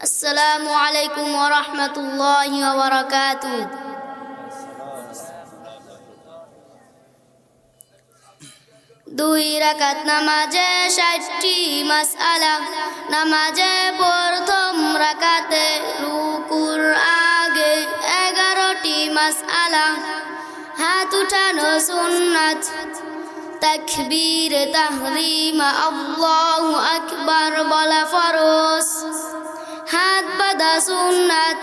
আসসালামু আলাইকুম ওয়া রাহমাতুল্লাহি ওয়া বারাকাতুহু। দুই রাকাত নামাজে ৬০টি মাসআলা। নামাজে প্রথম রাকাতে রুকুর আগে ১১টি মাসআলা। হাত উঠানো সুন্নাত, তাকবীর তাহরিম আল্লাহু আকবার বলা ফরজ। হাত বাঁধা সুন্নাত,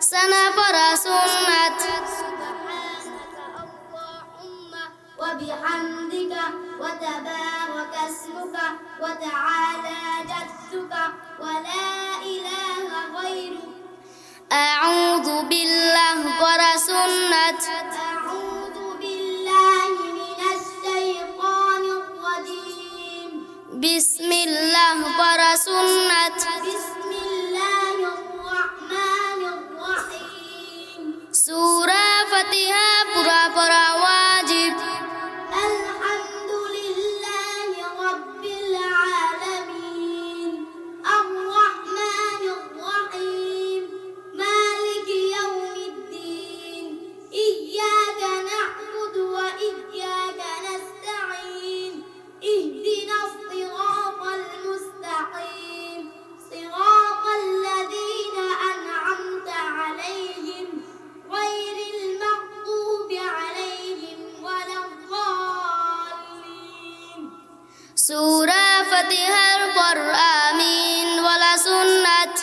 সানা পড়া সুন্নাত। وبحمدك وتبارك اسمك وتعالى جدك ولا إله غيرك أعوذ بالله পড়া সুন্নাত। أعوذ بالله من الشيطان الرجيم بسم الله পড়া সুন্নাত। بسم الله الرحمن الرحيم সূরা ফাতিহা পুরা পড়া ওয়াজিব। الحمد لله رب العالمين الرحمن الرحيم مالك يوم الدين إياك نعبد وإياك نستعين اهدنا الصراط المستقيم صراط الذين أنعمت عليهم غير المغضوب عليهم ولا الضالين সূরা ফাতিহার পর আমিন বলা সুন্নাত।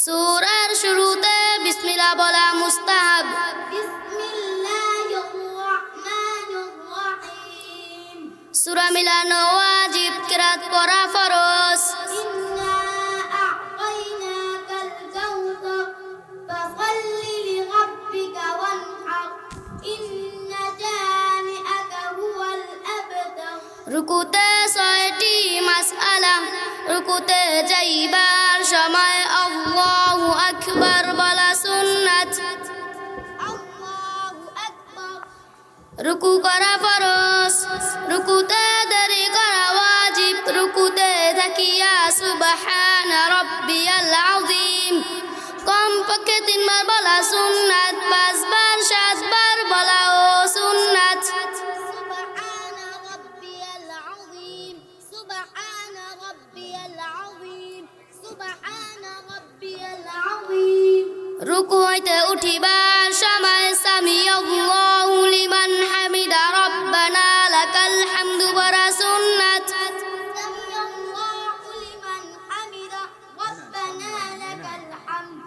সূরার শুরুতে বিসমিল্লাহ বলা মুস্তাহাব। বিসমিল্লাহির রহমানির রহিম সূরা মিলানো ওয়াজিব, কিরাত পড়া ফরজ। ইন্না আ'তাইনাকাল কাউসার ফাসাল্লি লিরাব্বিকা ওয়ানহার ইন্না জানিআকা হুয়াল আবতার। রুকুতে ৬০টি মাসআলা। রুকুতে যাইবার সময় আল্লাহু আকবার বলা সুন্নাত। আল্লাহু আকবার রুকু করা ফরজ। রুকুতে দেরি করা ওয়াজিব। রুকুতে থাকিয়া সুবহানা রাব্বিয়াল আযীম কমপক্ষে ৩ বার বলা সুন্নাত। ৫ বার ৭ বার বলাও সুন্নাত। সুবহানা রাব্বিয়াল আযীম সুবহানা রাব্বিয়াল আযীম সুবহানা রাব্বিয়াল আযীম। রুকু হইতে উঠিবার সময় সামি আল্লাহু লিমান হামিদা রব্বানা লাকাল হামদু বলা সুন্নাত। সামি আল্লাহু লিমান হামিদা রব্বানা লাকাল হামদ।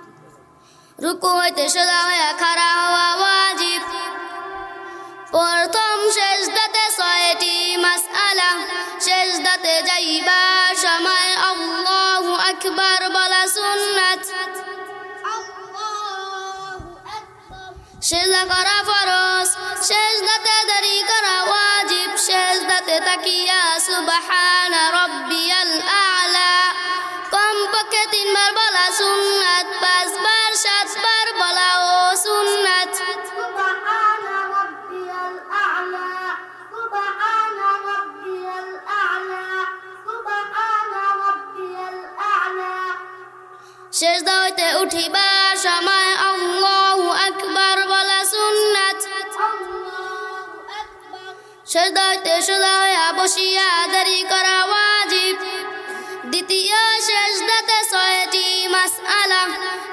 রুকু হইতে সোজা হয়ে খাড়া হওয়া ওয়াজিব। প্রথম সেজদাতে ৬০টি মাসআলা। সেজদাতে যাইবার সময় আল্লাহু আকবার বলা সুন্নাত। সেজদা করা ফরজ। সেজদাতে দেরি করা ওয়াজিব। সেজদাতে তাকিয়া সুবহানা রাব্বিয়াল আ'লা কমপক্ষে ৩ বার বলা সুন্নাত। ৫ বার ৭ বার বলাও সুন্নাত। সুবহানা রাব্বিয়াল আ'লা সুবহানা রাব্বিয়াল আ'লা সুবহানা রাব্বিয়াল আ'লা। সেজদা হইতে উঠিবার সময় আল্লাহু আকবার বলা সুন্নাত। সেজদা হইতে সোজা হইয়া বসিয়া দেরি করা ওয়াজিব। দ্বিতীয় সেজদাতে ৬০টি মাসআলা।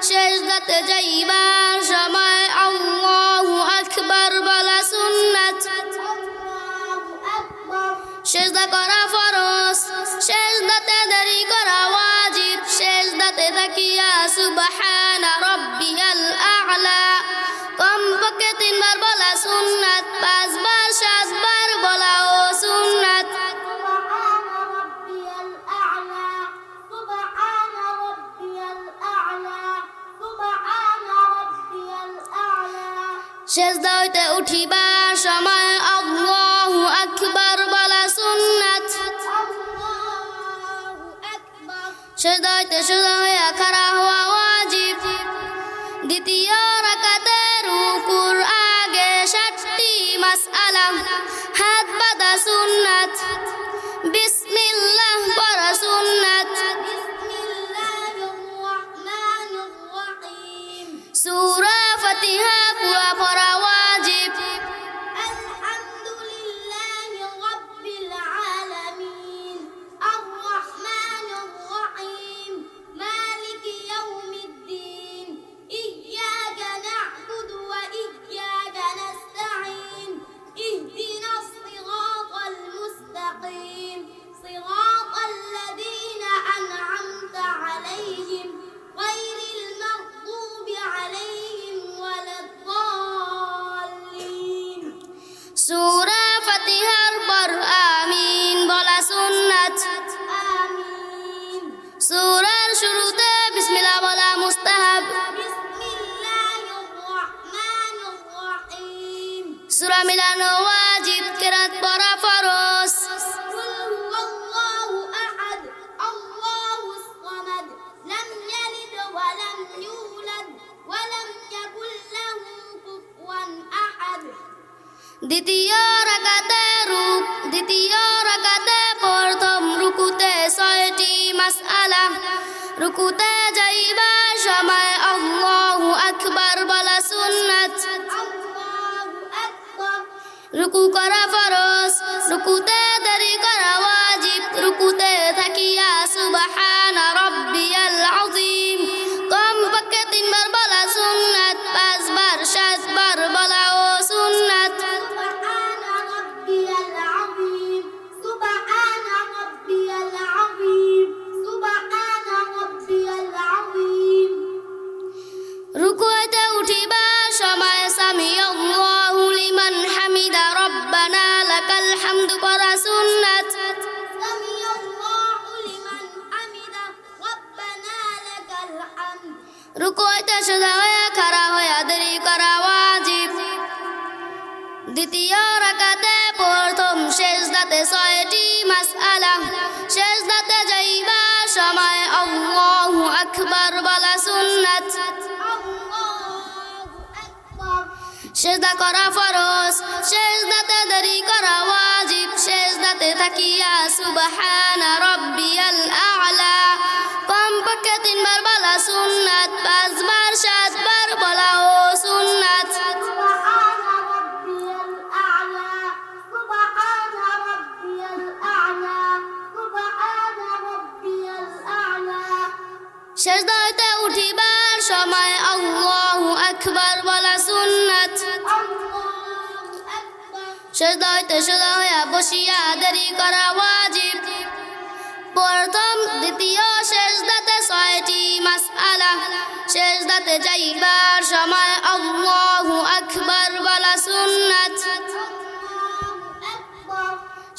সেজদাতে যাইবার সময় আল্লাহু আকবার বলা সুন্নাত। সেজদা করা ফরজ। সেজদাতে দেরি করা ওয়াজিব। সেজদাতে তাকিয়া সুবহানা রাব্বিয়াল আ'লা কমপক্ষে ৩ বার বলা সুন্নাত। ৫ বার ৭ বার বলাও সুন্নাত। সুবহানা রাব্বিয়াল আ'লা সুবহানা রাব্বিয়াল আ'লা সুবহানা রাব্বিয়াল আ'লা। সেজদা হইতে উঠিবার সময় আল্লাহু আকবার বলা সুন্নাত। সেজদা হইতে সোজা হইয়া খাড়া হওয়া ওয়াজিব। দ্বিতীয় রাকাতে রুকুর আগে ৬০টি মাসআলা। হাত বাঁধা সুন্নাত। বিসমিল্লাহ পড়া সুন্নাত। সূরার শুরুতে বিসমিল্লাহ বলা মুস্তাহাব। সূরা মিলানো ওয়াজিব, কিরাত পড়া ফরজ। দ্বিতীয় রাকাতে প্রথম রুকুতে 6টি মাসআলা। রুকুতে যাইবার সময় আল্লাহু আকবার বলা সুন্নাত। রুকু করা ফরজ, রুকুতে দেরি করা ওয়াজিব। রুকুতে থাকিয়া সুবহানা রাব্বিয়াল আযীম কমপক্ষে 3 বার বলা সুন্নাত। 5 বার 7 বার বলাও সুন্নাত। রুকুতে উঠিবার সময় সামি আল্লাহু লিমান হামিদা রব্বানা লাকাল হামদু পড়া সুন্নাত। রুকুতে সোজা হয়ে খাড়া হয়ে দেরি করা ওয়াজিব। দ্বিতীয় রাকাতে প্রথম সেজদাতে 6টি মাসআলা। সেজদাতে যাইবার সময় আল্লাহু আকবার বলা সুন্নাত। সেজদা করা ফরজ, সেজদাতে দেরি করা ওয়াজিব। সেজদাতে থাকিয়া সুবহানা রাব্বিয়াল আ'লা কমপক্ষে 3 বার বলা সুন্নাত। 5 বার 7 বার বলাও সুন্নাত। সেজদা হইতে উঠিবার সময় আল্লাহু আকবার বলা সুন্নাত। সেজদা হইতে সোজা হইয়া বসিয়া দেরি করা ওয়াজিব। প্রথম দ্বিতীয় সেজদাতে 6টি মাসআলা। সেজদাতে যাইবার সময় আল্লাহু আকবার বলা সুন্নাত।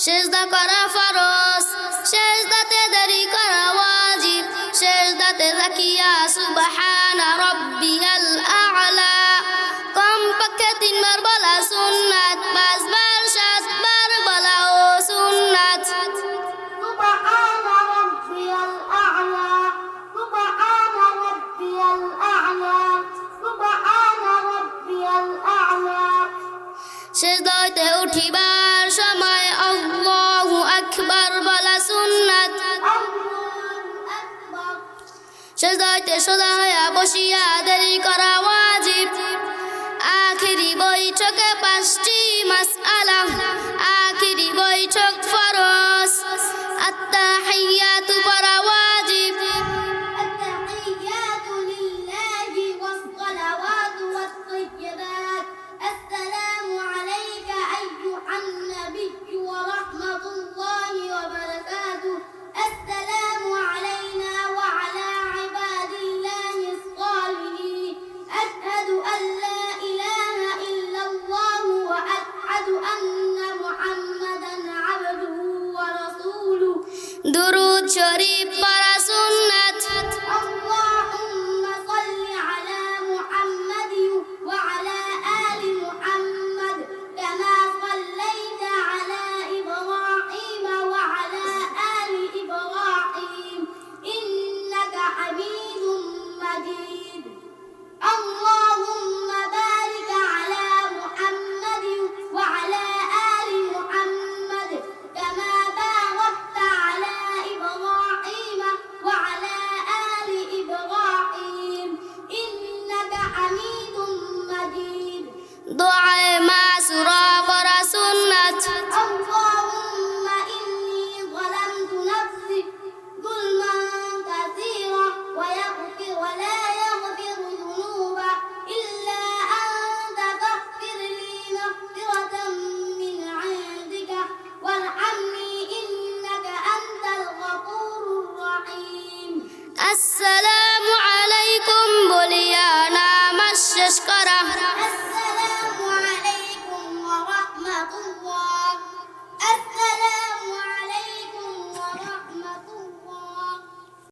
সেজদা করা ফরজ, সেজদাতে দেরি করা ওয়াজিব। সেজদাতে থাকিয়া সুবহানা রাব্বিয়াল আ'লা কমপক্ষে 3 বার বলা সুন্নাত। 5 বার 7 বার বলাও সুন্নাত। সেজদা হইতে উঠিবার সময় আল্লাহু আকবার বলা সুন্নাত। সেজদা হইতে সোজা হইয়া বসিয়া দেরি করা ওয়াজিব। আখিরি বৈঠকে 5টি মাসআলা। আখিরি বৈঠক ফরজ।